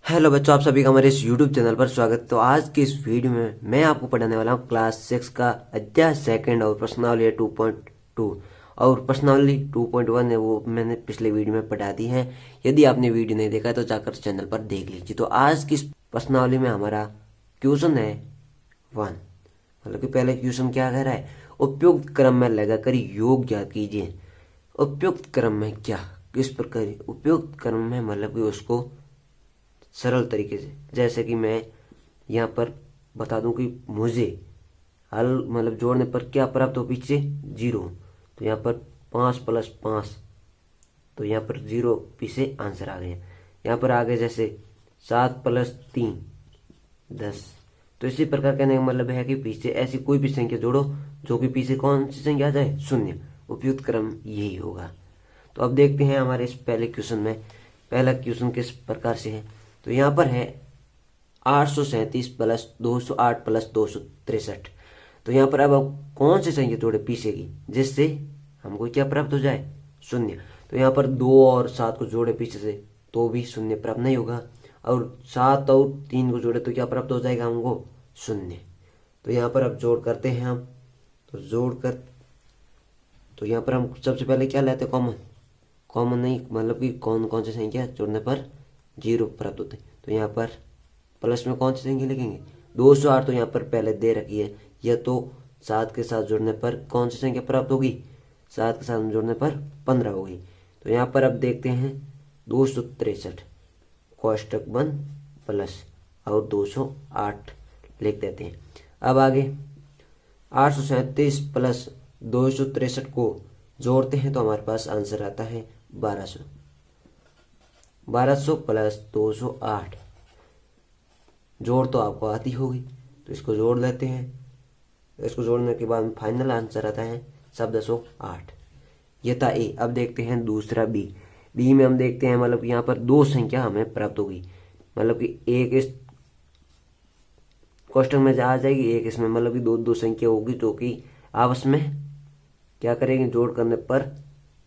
Hello बच्चों, आप सभी का हमारे इस YouTube चैनल पर स्वागत। तो आज की इस वीडियो में मैं आपको पढ़ाने वाला हूँ क्लास 6 का अध्याय सेकंड और प्रश्नावली 2.2 और प्रश्नावली 2.1 है वो मैंने पिछले वीडियो में पढ़ा दी है। यदि आपने वीडियो नहीं देखा है तो जाकर चैनल पर देख लीजिए। तो आज की इस प्रश्नावली में हमारा क्वेश्चन है 1, मतलब कि पहले क्वेश्चन क्या कह रहा है, उपयुक्त क्रम में लगाकर योग ज्ञात कीजिए। उपयुक्त क्रम में क्या, किस प्रकार उपयुक्त क्रम में, मतलब कि उसको सरल तरीके से, जैसे कि मैं यहाँ पर बता दूं कि मुझे हल मतलब जोड़ने पर क्या प्राप्त हो, पीछे 0, तो यहाँ पर 5 + 5, तो यहाँ पर 0 पीछे आंसर आ गया। यहाँ पर आगे जैसे 7 + 3 10, तो इसी प्रकार कहने का मतलब है कि पीछे ऐसी कोई भी संख्या जोड़ो जो कि पीछे कौन सी संख्या आ जाए, 0। उपयुक्त क्रम यही होगा। तो अब देखते हैं हमारे इस पहले क्वेश्चन में, पहला क्वेश्चन किस प्रकार से है। तो यहाँ पर है 837 + 208 + 263। तो यहाँ पर अब कौन सी संख्या जोड़े पीछे की, जिससे हमको क्या प्राप्त हो जाए, 0। तो यहाँ पर 2 और 7 को जोड़े पीछे से तो भी 0 प्राप्त नहीं होगा, और 7 और 3 को जोड़े तो क्या प्राप्त हो जाएगा हमको, 0। तो यहाँ पर अब जोड़ करते हैं हम, तो जोड़ कर, तो यहाँ पर हम सबसे पहले क्या लेते हैं, कॉमन। कॉमन नहीं, मतलब कि कौन कौन सी संख्या जोड़ने पर 0 प्राप्त होते हैं। तो यहाँ पर प्लस में कौन सी संख्या लिखेंगे, 208, तो यहाँ पर पहले दे रखी है, यह तो 7 के साथ जोड़ने पर कौन सी संख्या प्राप्त होगी, 7 के साथ जोड़ने पर 15 होगी। तो यहाँ पर अब देखते हैं 263 कोष्टक बंद प्लस और 208 लिख देते हैं। अब आगे 837 + 263 को जोड़ते हैं तो हमारे पास आंसर आता है 1200। 1200 + 208, जोड़ तो आपको आती होगी, तो इसको जोड़ लेते हैं। इसको जोड़ने के बाद फाइनल आंसर आता है 1408। ये था ए। अब देखते हैं दूसरा बी। बी में हम देखते हैं, मतलब यहाँ पर दो संख्या हमें प्राप्त होगी, मतलब कि एक इस क्वेश्चन में आ जाएगी, एक इसमें, मतलब कि दो दो संख्या होगी जो कि आपस में क्या करेंगे, जोड़ करने पर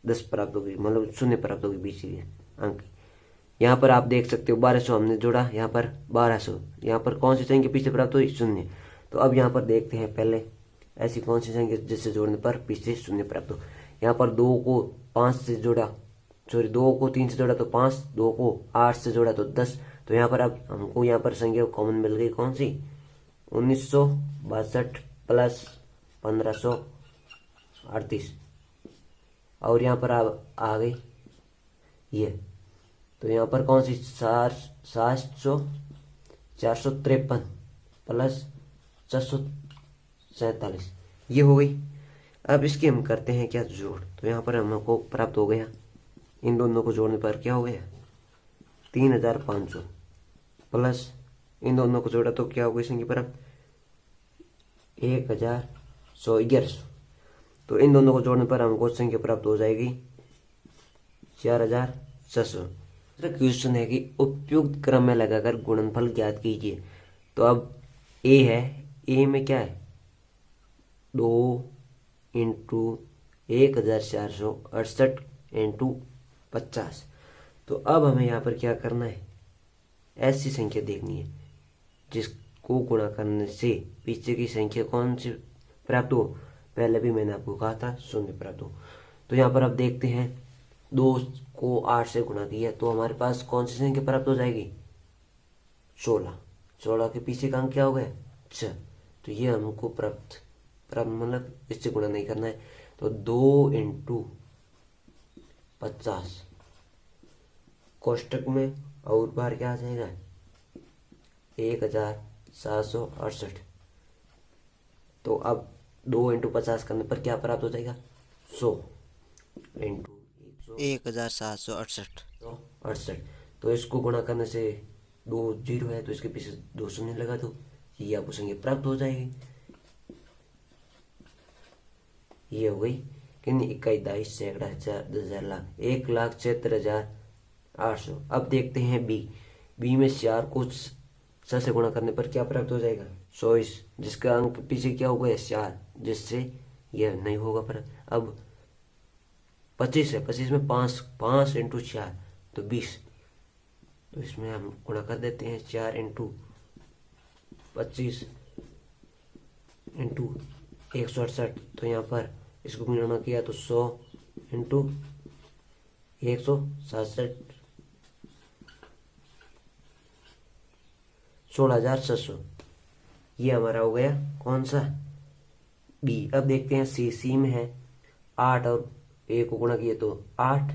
10 प्राप्त होगी, मतलब 0 प्राप्त होगी बीच अंक। यहाँ पर आप देख सकते हो 1200 हमने जोड़ा, यहाँ पर 1200, यहाँ पर कौन सी संख्या पीछे प्राप्त हुई, 0। तो अब यहाँ पर देखते हैं पहले ऐसी कौन सी संख्या जिससे जोड़ने पर पीछे 0 प्राप्त हो। यहाँ पर 2 को 5 से जोड़ा, सॉरी 2 को 3 से जोड़ा तो 5, 2 को 8 से जोड़ा तो 10। तो यहाँ पर अब हमको यहाँ पर संख्या कॉमन मिल गई, कौन सी, 1962 + 1538, और यहाँ पर आ गई ये, तो यहाँ पर कौन सी 453 + 447, ये हो गई। अब इसके हम करते हैं क्या, जोड़। तो यहाँ पर हमको प्राप्त हो गया, इन दोनों को जोड़ने पर क्या हो गया, 3500 प्लस इन दोनों को जोड़ा तो क्या हो गई संख्या पर 1111। तो इन दोनों को जोड़ने पर हमको संख्या प्राप्त हो जाएगी 4600। क्वेश्चन है कि उपयुक्त क्रम में लगाकर गुणनफल ज्ञात कीजिए। तो अब ए है, ए में क्या है, 2 × 1468 × 50। तो अब हमें यहाँ पर क्या करना है, ऐसी संख्या देखनी है जिसको गुणा करने से पीछे की संख्या कौन सी प्राप्त हो, पहले भी मैंने आपको कहा था 0 प्राप्त हो। तो यहाँ पर अब देखते हैं 2 को 8 से गुणा किया तो हमारे पास कौन सी संख्या प्राप्त हो जाएगी, 16। 16 के पीछे का अंक क्या हो गया, 6। तो ये हमको प्राप्त मतलब इससे गुणा नहीं करना है। तो 2 × 50 कोष्टक में और बार क्या आ जाएगा, 1768। तो अब 2 × 50 करने पर क्या प्राप्त हो जाएगा, 100 × 1768। तो इसको गुणा करने से 2 0 है तो इसके पीछे 2 शून्य लगा दो, ये आपको संख्या प्राप्त हो जाएगी। ये हो गई कितनी, 21 22 सैकड़ा 1000 10,000 लाख 1,76,800। अब देखते हैं बी। बी में 4 को 6 से गुणा करने पर क्या प्राप्त हो जाएगा, 24, जिसका अंक पीछे क्या हो गया, 4, जिससे यह नहीं होगा। पर अब 25 है, 25 में 5 × 4 तो 20, तो इसमें हम गुणा कर देते हैं 4 × 25 इंटू 168। तो यहाँ पर इसको गुणा किया तो 100 इंटू 167, 16,700। ये हमारा हो गया कौन सा, बी। अब देखते हैं सी। सी में है 8 और 1 को गुणा किए तो 8,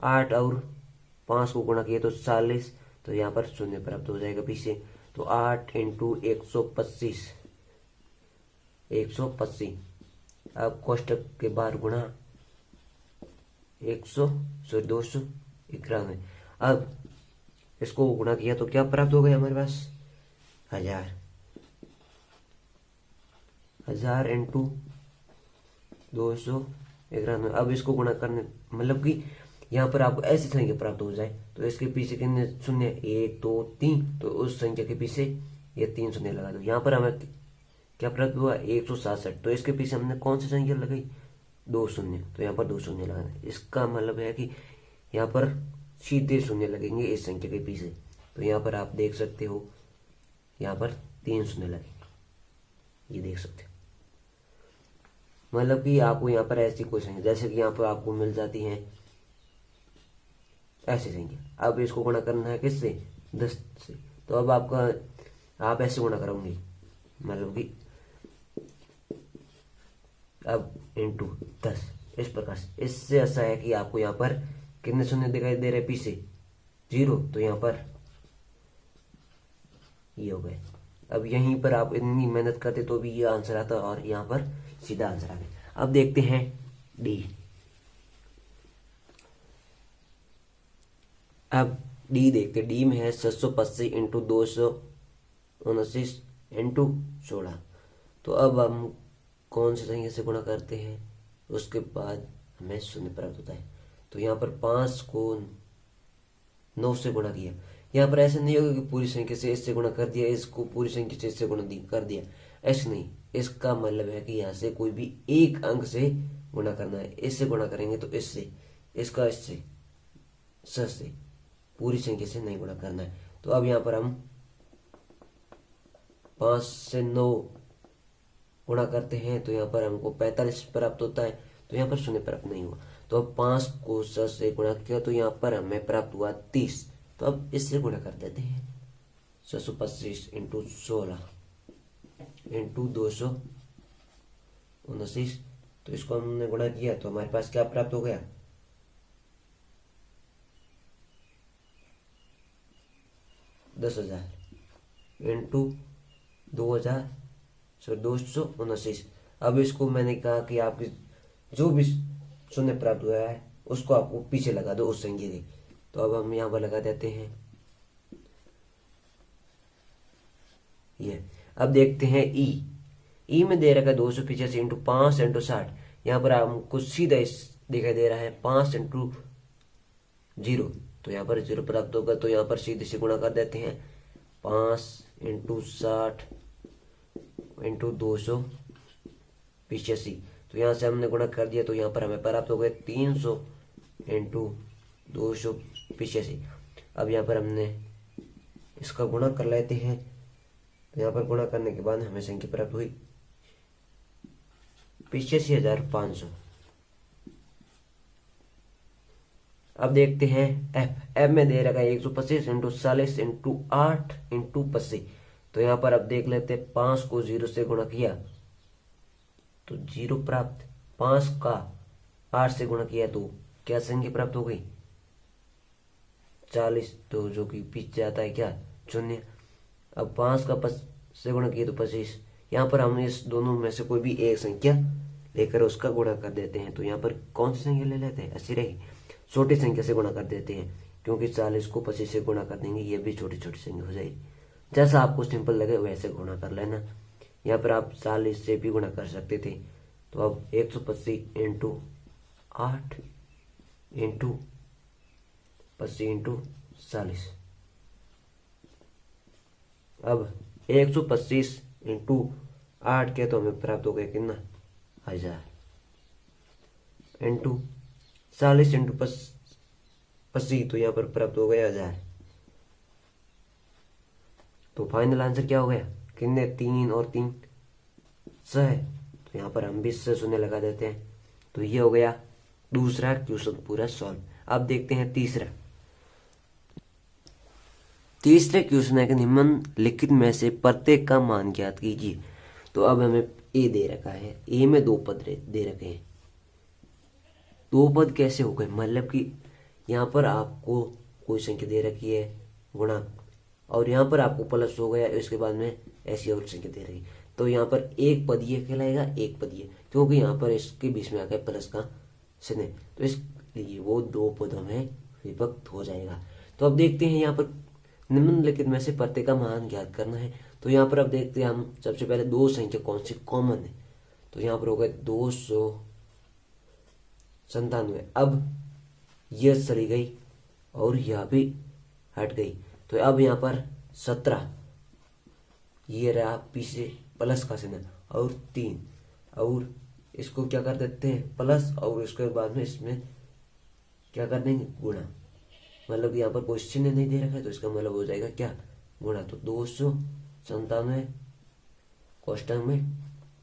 8 और 5 को गुणा किए तो 40। तो यहाँ पर शून्य प्राप्त हो जाएगा पीछे। तो 8 इंटू 125, 125। अब कोष्टक के बाहर गुणा 291। अब इसको गुणा किया तो क्या प्राप्त हो गया हमारे पास, 1000। 1000 इंटू 291। अब इसको गुणा करने मतलब कि यहाँ पर आपको ऐसी संख्या प्राप्त हो जाए तो इसके पीछे कितने शून्य, 1 2 3, तो उस संख्या के पीछे ये 3 शून्य लगा दो। यहाँ पर हमें क्या प्राप्त हुआ, 167। तो इसके पीछे हमने कौन सी संख्या लगाई, 2 शून्य। तो यहाँ पर 2 शून्य लगाना। इसका मतलब है कि यहाँ पर सीधे शून्य लगेंगे इस संख्या के पीछे। तो यहाँ पर आप देख सकते हो यहाँ पर 3 शून्य लगेंगे, ये देख सकते हो। मतलब कि आपको यहाँ पर ऐसी कोई संख्या जैसे कि यहाँ पर आपको मिल जाती है ऐसी संख्या। अब इसको गुणा करना है किससे, 10 से। तो अब आप ऐसे गुणा करोगे, मतलब कि अब इंटू 10 इस प्रकार से। इससे ऐसा है कि आपको यहाँ पर कितने शून्य दिखाई दे रहे पीछे, 0। तो यहाँ पर ये हो गए। अब यहीं पर आप इतनी मेहनत करते तो भी ये आंसर आता और यहाँ पर सीधा आंसर आ गया। अब देखते हैं डी। अब डी देखते, डी में है 725 इंटू 229 इंटू 16। तो अब हम कौन सी संख्या से गुणा करते हैं, उसके बाद हमें शून्य प्राप्त होता है। तो यहाँ पर 5 को 9 से गुणा किया। यहाँ पर ऐसा नहीं होगा कि पूरी संख्या से इससे गुणा कर दिया, इसको पूरी संख्या से इससे गुणा कर दिया, ऐसे नहीं। इसका मतलब है कि यहाँ से कोई भी एक अंक से गुणा करना है। इससे गुणा करेंगे तो इससे, इसका इससे, से पूरी संख्या से नहीं गुणा करना है। तो अब यहाँ पर हम 5 से 9 गुणा करते हैं तो यहाँ पर हमको 45 प्राप्त होता है। तो यहाँ पर शून्य प्राप्त नहीं हुआ। तो अब 5 को 7 से गुणा किया तो यहाँ पर हमें प्राप्त हुआ 30। तो अब इससे गुणा कर देते हैं, 725 इंटू 16 इंटू 229। तो इसको हमने गुणा किया तो हमारे पास क्या प्राप्त हो गया, 10,000 इंटू 229। अब इसको मैंने कहा कि आपकी जो भी शून्य प्राप्त हुआ है उसको आपको पीछे लगा दो उस संख्या के। तो अब हम यहाँ पर लगा देते हैं ये। अब देखते हैं ई। ई में दे रखा है 285 इंटू 5 इंटू 60। यहाँ पर हमको सीधा दिखाई दे रहा है 5 इंटू 0। तो यहाँ पर 0 प्राप्त होगा। तो यहाँ पर सीधे से गुणा कर देते हैं, 5 इंटू 60 इंटू 285। तो यहाँ से हमने गुणा कर दिया तो यहाँ पर हमें प्राप्त हो गए 300 इंटू 285। अब यहाँ पर हमने इसका गुणा कर लेते हैं। तो यहाँ पर गुणा करने के बाद हमें संख्या प्राप्त हुई 85,500। अब देखते हैं एफ। एफ में दे रखा है 125 इंटू 40 इंटू 8 इंटू 25। तो यहाँ पर अब देख लेते हैं, 5 को 0 से गुणा किया तो 0 प्राप्त, 5 का 8 से गुणा किया तो क्या संख्या प्राप्त हो गई, 40। तो जो कि पीछे आता है क्या, शून्य। अब 5 का 5 से गुणा किया तो 25। यहाँ पर हम इस दोनों में से कोई भी एक संख्या लेकर उसका गुणा कर देते हैं। तो यहाँ पर कौन सी संख्या ले लेते हैं, ऐसी रहेगी, छोटी संख्या से गुणा कर देते हैं, क्योंकि 40 को 25 से गुणा कर देंगे, ये भी छोटी छोटी संख्या हो जाएगी। जैसा आपको सिंपल लगे वैसे गुणा कर लेना। यहाँ पर आप 40 से भी गुणा कर सकते थे। तो अब 125 इंटू 8 इंटू 25 इंटू 40। अब 125 इंटू 8 के तो हमें प्राप्त हो गया कितना, 1000 इंटू 40 इंटू 25। तो यहाँ पर प्राप्त हो गया 1000। तो फाइनल आंसर क्या हो गया, कितने, 3 और 3 6 है। तो यहाँ पर हम भी 6 शून्य लगा देते हैं। तो ये हो गया दूसरा क्वेश्चन पूरा सॉल्व। अब देखते हैं तीसरा क्वेश्चन है कि निम्नलिखित में से प्रत्येक का मान ज्ञात कीजिए। तो अब हमें ए दे रखा है, ए में 2 पद दे रखे हैं। 2 पद कैसे हो गए, मतलब कि यहाँ पर आपको कोई संख्या दे रखी है गुणा, और यहाँ पर आपको प्लस हो गया, इसके बाद में ऐसी और संख्या दे रही। तो यहाँ पर एक पद ये कहलाएगा, एक पद ये, क्योंकि यहाँ पर इसके बीच में आ गया प्लस का चिन्ह, तो इसलिए वो 2 पदों में विभक्त हो जाएगा। तो अब देखते हैं यहाँ पर निम्नलिखित में से प्रत्येक का मान ज्ञात करना है। तो यहाँ पर अब देखते हैं हम सबसे पहले 2 संख्या कौन सी कॉमन है। तो यहाँ पर हो गए 297। अब यह चली गई और यह भी हट गई। तो अब यहाँ पर 17, ये रहा पीछे प्लस का चिन्ह, और 3, और इसको क्या कर देते हैं प्लस, और उसके बाद में इसमें क्या कर देंगे गुणा, मतलब यहाँ पर कोई चिन्ह नहीं दे रखा है, तो इसका मतलब हो जाएगा क्या गुणा। तो 297 कोष्टक में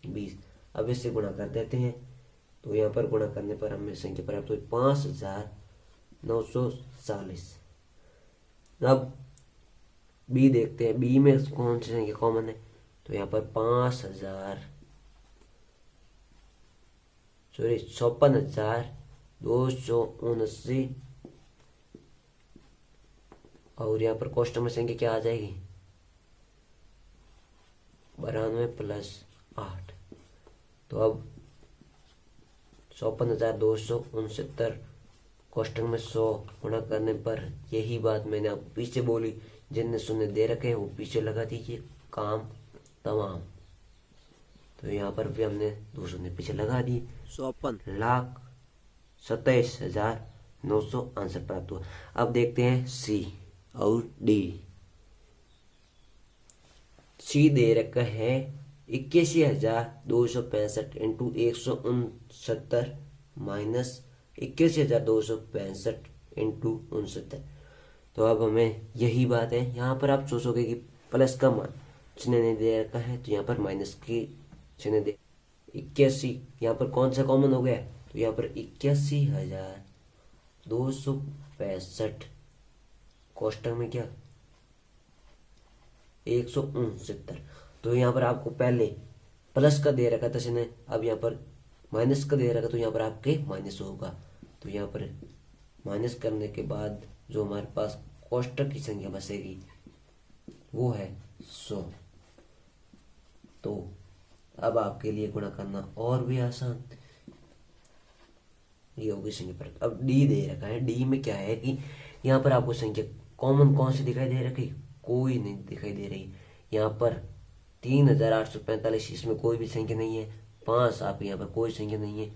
20। अब इससे गुणा कर देते हैं। तो यहाँ पर गुणा करने पर हमें संख्या प्राप्त हुई 5940। अब बी देखते हैं, बी में कौन सी संख्या कॉमन है। तो यहाँ पर 56,279, और यहाँ पर कोष्टक में संख्या क्या आ जाएगी 92 + 8। तो अब 56,269 कोष्टक में 100 गुणा करने पर, यही बात मैंने आपको पीछे बोली, जिनने शून्य दे रखे हैं वो पीछे लगा दीजिए, काम तमाम। तो यहाँ पर भी हमने 2 शून्य पीछे लगा दिए। 54,27,968 प्राप्त हुआ। अब देखते हैं सी और डी। सी दे रखा है 81,265 इंटू 169 माइनस 81,265 इंटू 69। तो अब हमें यही बात है, यहाँ पर आप सोचोगे कि प्लस का मान चिन्ह नहीं दे रखा है, तो यहाँ पर माइनस की चिन्ह दे। 81 यहाँ पर कौन सा कॉमन हो गया, तो यहाँ पर 81,265 कोष्टक में क्या 169। तो यहाँ पर आपको पहले प्लस का दे रखा था चिन्ह, अब यहाँ पर माइनस का दे रखा, तो यहाँ पर आपके माइनस होगा। तो यहाँ पर माइनस करने के बाद जो हमारे पास कोष्टक की संख्या बचेगी वो है 100। तो अब आपके लिए गुणा करना और भी आसान, ये होगी संख्या पर। अब डी दे रखा है, डी में क्या है कि यहाँ पर आपको संख्या कॉमन कौन सी दिखाई दे रखी, कोई नहीं दिखाई दे रही। यहाँ पर 3,845, इसमें कोई भी संख्या नहीं है। 5 आप यहाँ पर कोई संख्या नहीं है।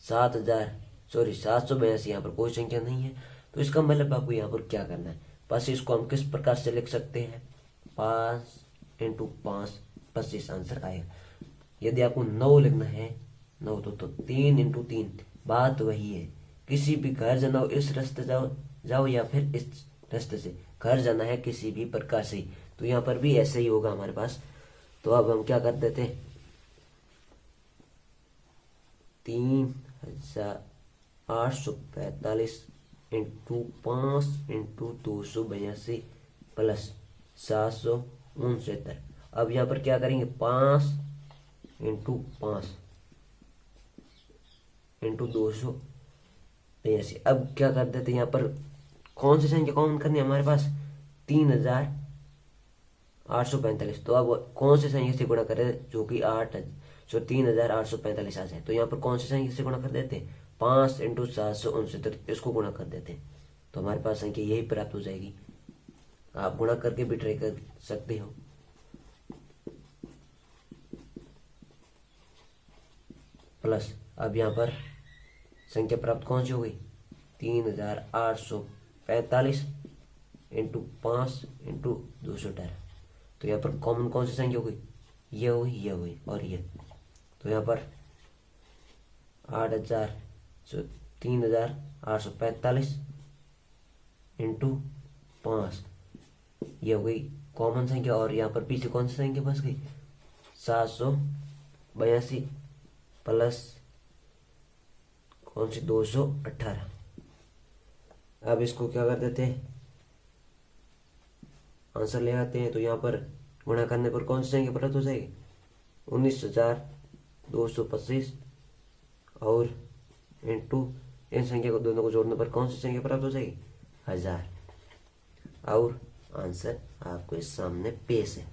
782, यहाँ पर कोई संख्या नहीं है। तो इसका मतलब आपको यहाँ पर क्या करना है, बस इसको हम किस प्रकार से लिख सकते हैं, 5 × 5 25 आंसर आएगा। यदि आपको 9 लिखना है, 9 तो 3 × 3, बात वही है। किसी भी घर जाना हो इस रास्ते जाओ या फिर इस रास्ते से, घर जाना है किसी भी प्रकार से, तो यहाँ पर भी ऐसे ही होगा हमारे पास। तो अब हम क्या कर देते हैं, 3,845 इंटू 5 इंटू 282 प्लस 769। अब यहाँ पर क्या करेंगे, 5 × 5 इंटू 282। अब क्या कर देते हैं, यहाँ पर कौन सी संख्या कॉमन करनी है हमारे पास, 3,845। तो अब कौन सी संख्या से गुणा करें जो कि 3,845 आ जाए। तो यहाँ पर कौन सी संख्या से गुणा कर देते हैं, 5 × 769, इसको गुणा कर देते हैं। तो हमारे पास संख्या यही प्राप्त हो जाएगी। आप गुणा करके भी ट्राई कर सकते हो। प्लस अब यहाँ पर संख्या प्राप्त कौन सी हो गई, 3,845 इंटू 5 इंटू 218। तो यहाँ पर कॉमन कौन सी संख्या हो गई, ये हुई और ये। तो यहाँ पर 3,845 इंटू 5, ये हो गई कॉमन संख्या और यहाँ पर पीछे कौन सी संख्या बच गई, 782 प्लस कौन सी 218। अब इसको क्या कर देते हैं, आंसर ले आते हैं। तो यहाँ पर गुणा करने पर कौन सी संख्या प्राप्त हो जाएगी, 19,225 और इंटू इन संख्या को दोनों को जोड़ने पर कौन सी संख्या प्राप्त हो जाएगी, 1000। और आंसर आपको इस सामने पेश है।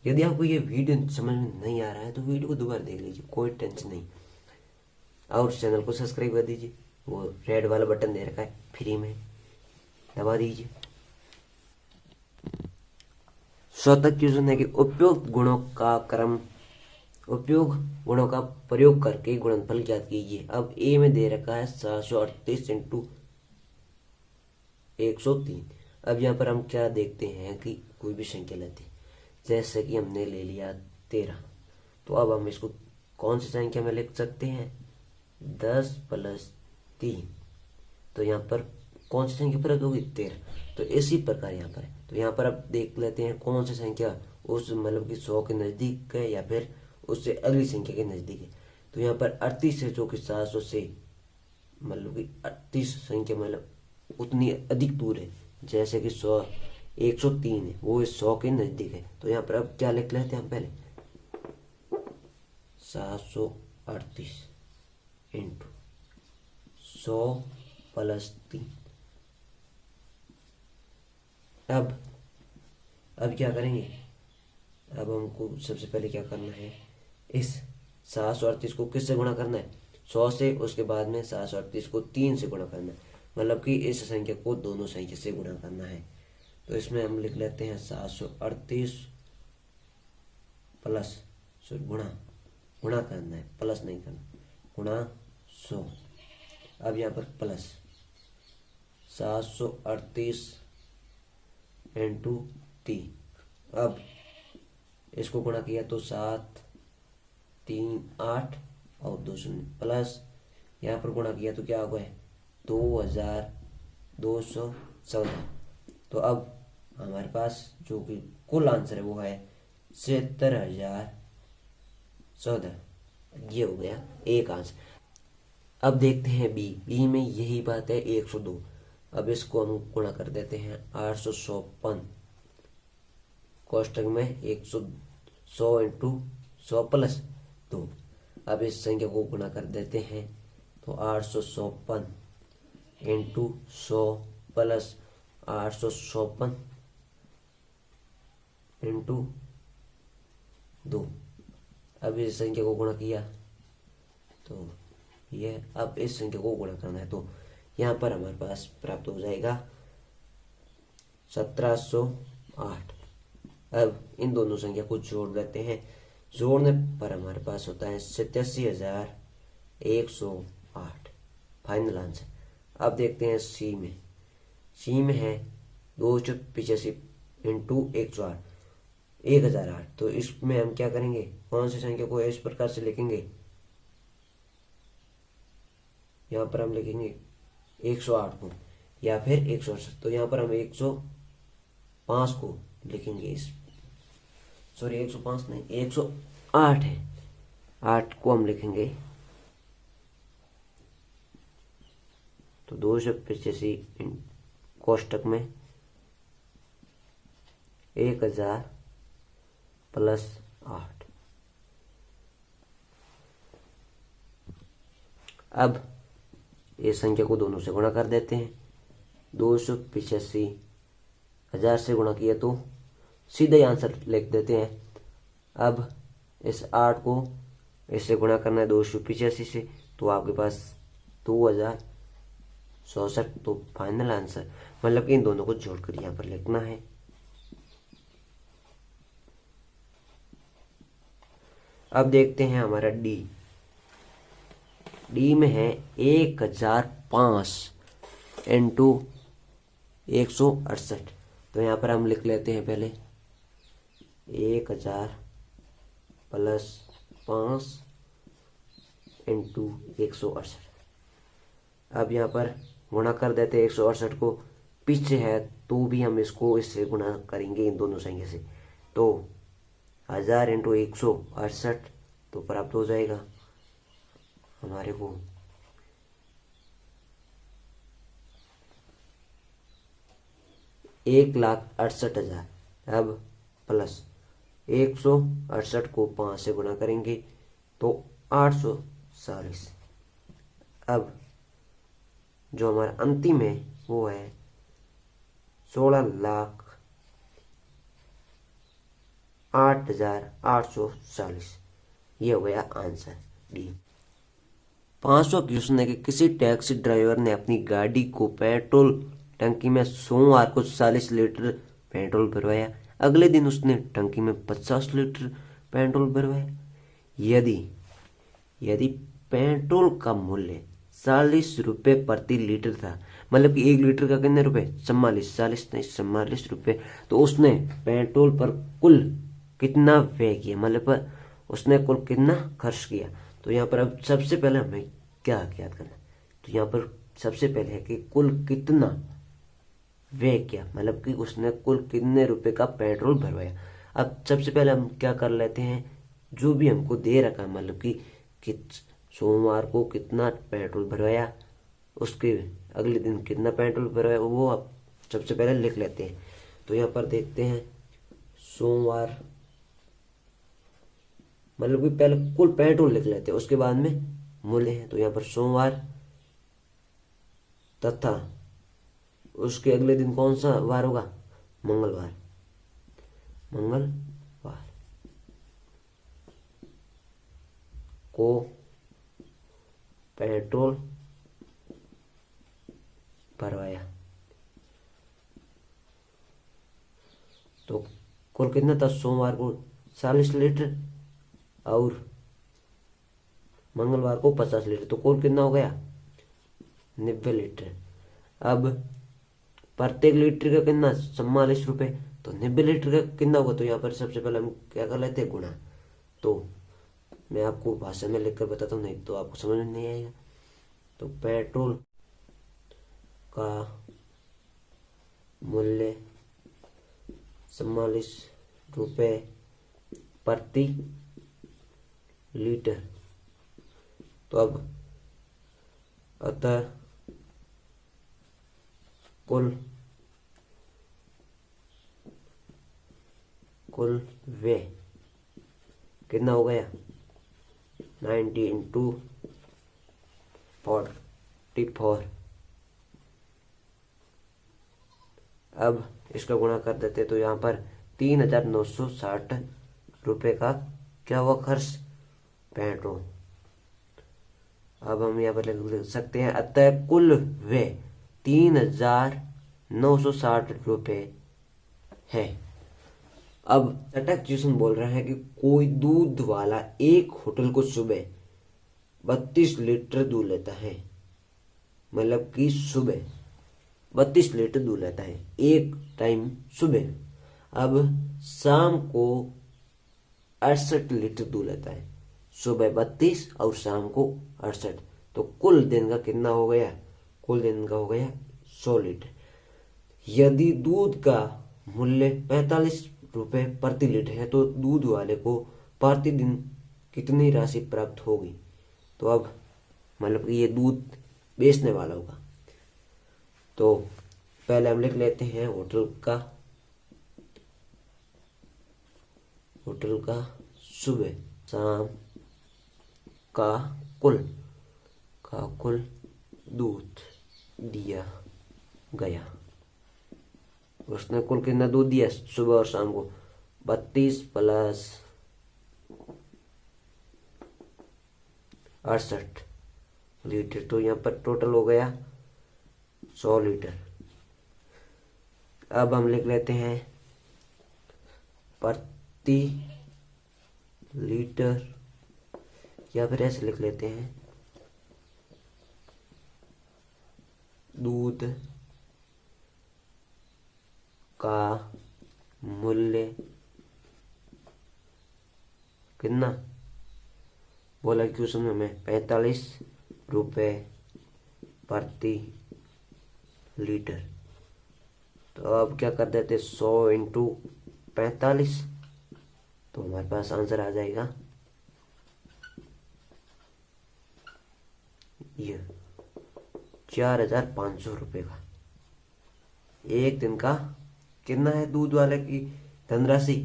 यदि आपको ये वीडियो समझ में नहीं आ रहा है तो वीडियो को दोबारा देख लीजिए, कोई टेंशन नहीं। और चैनल को सब्सक्राइब कर दीजिए, वो रेड वाला बटन दे रखा है फ्री में, दबा दीजिए। स्वतः क्वेश्चन है कि उपयुक्त गुणों का प्रयोग करके गुणनफल ज्ञात कीजिए। अब ए में दे रखा है 738 इंटू 103। अब यहाँ पर हम क्या देखते हैं कि कोई भी संख्या लेते हैं, जैसे कि हमने ले लिया 13, तो अब हम इसको कौन सी संख्या में लिख सकते हैं, 10 प्लस 3। तो यहाँ पर कौन सी संख्या प्रयोग होगी, 13। तो इसी प्रकार यहाँ पर है। तो यहाँ पर अब देख लेते हैं कौन सी संख्या उस मतलब कि 100 के नज़दीक है या फिर उससे अगली संख्या के नज़दीक है। तो यहाँ पर 38 है जो कि 700 से मतलब कि 38 संख्या मतलब उतनी अधिक दूर है, जैसे कि 103 है, वो 100 के नज़दीक है। तो यहाँ पर अब क्या लिख लेते हैं हम पहले, 738 इंटू 100 प्लस 3। अब क्या करेंगे, अब हमको सबसे पहले क्या करना है, इस 738 को किससे गुणा करना है, 100 से, उसके बाद में 738 को 3 से गुणा करना है, मतलब कि इस संख्या को दोनों संख्या से गुणा करना है। तो इसमें हम लिख लेते हैं 738 प्लस गुणा करना है, प्लस नहीं करना, गुणा 100। अब यहाँ पर प्लस 738 इंटू 3। अब इसको गुणा किया तो 7 3 8 और 2 0 प्लस यहाँ पर गुणा किया तो क्या हो गया, 2214। तो अब हमारे पास जो कि कुल आंसर है वो है 77014। ये हो गया एक आंसर। अब देखते हैं बी में यही बात है 102। अब इसको हम गुणा कर देते हैं 856 कोष्टक में 100 इंटू 100 प्लस 2। अब इस संख्या को गुणा कर देते हैं तो 856 इंटू 100 प्लस 856 इंटू 2। अब इस संख्या को गुणा किया तो ये, अब इस संख्या को गुणा करना है तो यहाँ पर हमारे पास प्राप्त हो जाएगा 1708। अब इन दोनों संख्या को जोड़ देते हैं, जोड़ने पर हमारे पास होता है 87,108 फाइनल आंसर। अब देखते हैं सी में है 285 इंटू 108 1008। तो इसमें हम क्या करेंगे, कौन सी संख्या को इस प्रकार से लिखेंगे, यहाँ पर हम लिखेंगे 108 को या फिर 168। तो यहाँ पर हम 105 को लिखेंगे, इस 105 नहीं 108 है, 8 को हम लिखेंगे। तो 285 कोष्टक में 1000 प्लस 8। अब इस संख्या को दोनों से गुणा कर देते हैं, 285,000 से गुणा किया तो सीधा ही आंसर लिख देते हैं। अब इस 8 को इससे गुणा करना है 285 से, तो आपके पास 2064। तो फाइनल आंसर मतलब कि इन दोनों को जोड़कर यहाँ पर लिखना है। अब देखते हैं हमारा डी में है 1005 इंटू 168। तो यहाँ पर हम लिख लेते हैं पहले 1000 प्लस 5 इंटू 168। अब यहाँ पर गुणा कर देते हैं 168 को पीछे है तो भी हम इसको इससे गुणा करेंगे इन दोनों संख्या से। तो 1000 इंटू 168 तो प्राप्त हो जाएगा हमारे को 1,68,000। अब प्लस 168 को 5 से गुणा करेंगे तो 840। अब जो हमारा अंतिम है वो है 16,08,840। ये हो गया आंसर डी। 500 क्वेश्चन है कि किसी टैक्सी ड्राइवर ने अपनी गाड़ी को पेट्रोल टंकी में सोमवार को 40 लीटर पेट्रोल भरवाया। अगले दिन उसने टंकी में 50 लीटर पेट्रोल भरवाया। यदि यदि पेट्रोल का मूल्य 40 रुपये प्रति लीटर था, मतलब कि 1 लीटर का कितने रुपए, 44 तो उसने पेट्रोल पर कुल कितना व्यय किया, मतलब पर उसने कुल कितना खर्च किया। तो यहाँ पर अब सबसे पहले हमें क्या याद करना है, तो यहाँ पर सबसे पहले है कि कुल कितना व्यय किया, मतलब कि उसने कुल कितने रुपए का पेट्रोल भरवाया। अब सबसे पहले हम क्या कर लेते हैं, जो भी हमको दे रखा है, मतलब कि सोमवार को कितना पेट्रोल भरवाया, उसके अगले दिन कितना पेट्रोल भरवाया, वो अब सबसे पहले लिख लेते हैं। तो यहाँ पर देखते हैं सोमवार, मतलब कि पहले कुल पेट्रोल लिख लेते हैं, उसके बाद में मूल्य है। तो यहाँ पर सोमवार तथा उसके अगले दिन कौन सा वार होगा, मंगलवार को पेट्रोल भरवाया। तो कुल कितना था, सोमवार को 40 लीटर और मंगलवार को 50 लीटर, तो कुल कितना हो गया 90 लीटर। अब प्रत्येक लीटर का कितना 44 रुपये, तो 90 लीटर का कितना होगा, तो यहाँ पर सबसे पहले हम क्या कर लेते हैं, गुणा। तो मैं आपको भाषा में लिखकर बताता हूँ, नहीं तो आपको समझ में नहीं आएगा। तो पेट्रोल का मूल्य 44 रुपये प्रति लीटर। तो अब अतः कुल व्यय कितना हो गया 90 इंटू 44। अब इसका गुणा कर देते तो यहाँ पर 3,960 रुपये का क्या हुआ खर्च, पेट्रोल। अब हम यहाँ पर लिख सकते हैं अतः कुल व्यय 3,960 रुपये है। अब चटक जिसम बोल रहा है कि कोई दूध वाला एक होटल को सुबह 32 लीटर दूध लेता है, मतलब कि सुबह 32 लीटर दूध लेता है एक टाइम सुबह। अब शाम को 68 लीटर दूध लेता है, सुबह 32 और शाम को 68। तो कुल दिन का कितना हो गया, कुल दिन का हो गया 100 लीटर। यदि दूध का मूल्य 45 रुपये प्रति लीटर है तो दूध वाले को प्रतिदिन कितनी राशि प्राप्त होगी। तो अब मतलब कि ये दूध बेचने वाला होगा। तो पहले हम लिख लेते हैं होटल का सुबह शाम का कुल दूध दिया गया। उसने कुल कितना दूध दिया सुबह और शाम को, 32 प्लस 68 लीटर। तो यहाँ पर टोटल हो गया 100 लीटर। अब हम लिख लेते हैं प्रति लीटर, या फिर ऐसे लिख लेते हैं दूध का मूल्य कितना बोला क्वेश्चन में हमें 45 रुपये प्रति लीटर। तो अब क्या कर देते 100 इंटू 45, तो हमारे पास आंसर आ जाएगा ये 4,500 रुपये का। एक दिन का कितना है दूध वाले की धनराशि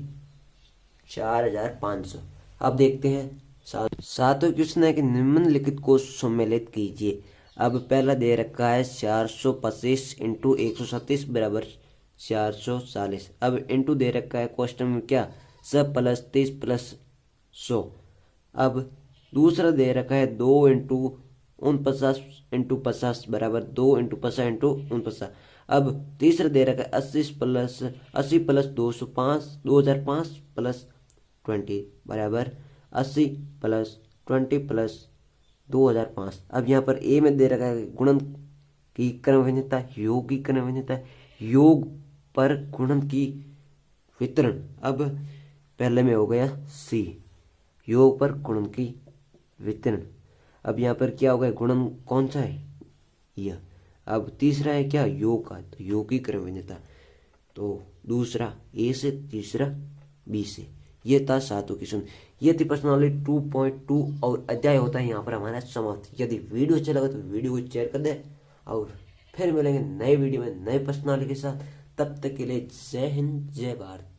4,500। अब देखते हैं सातों क्वेश्चन है कि निम्नलिखित को सम्मिलित कीजिए। अब पहला दे रखा है 425 इंटू 137 बराबर 440। अब इंटू दे रखा है क्वेश्चन में क्या 100 + 30 + 100। अब दूसरा दे रखा है 2 इंटू 49 इंटू 50 बराबर 2 इंटू 50 इंटू 49। अब तीसरा दे रखा है 80 + 205 2005 + 20 बराबर 80 + 20 + 2005। अब यहाँ पर ए में दे रखा है गुणन की क्रमभिन्नता, योग की क्रमभिन्नता, योग पर गुणन की वितरण। अब पहले में हो गया सी योग पर गुणन की वितरण। अब यहाँ पर क्या होगा गुणन कौन सा है यह। अब तीसरा है क्या योग का, तो योग की क्रमभिन्नता। तो दूसरा ए से, तीसरा बी से। ये था सातों क्वेश्चन। ये थी पर्सनालिटी 2.2 और अध्याय होता है यहाँ पर हमारा समाप्त। यदि वीडियो अच्छा लगा तो वीडियो को शेयर कर दे और फिर मिलेंगे नए वीडियो में नए पर्सनालिटी के साथ। तब तक के लिए जय हिंद जय भारत।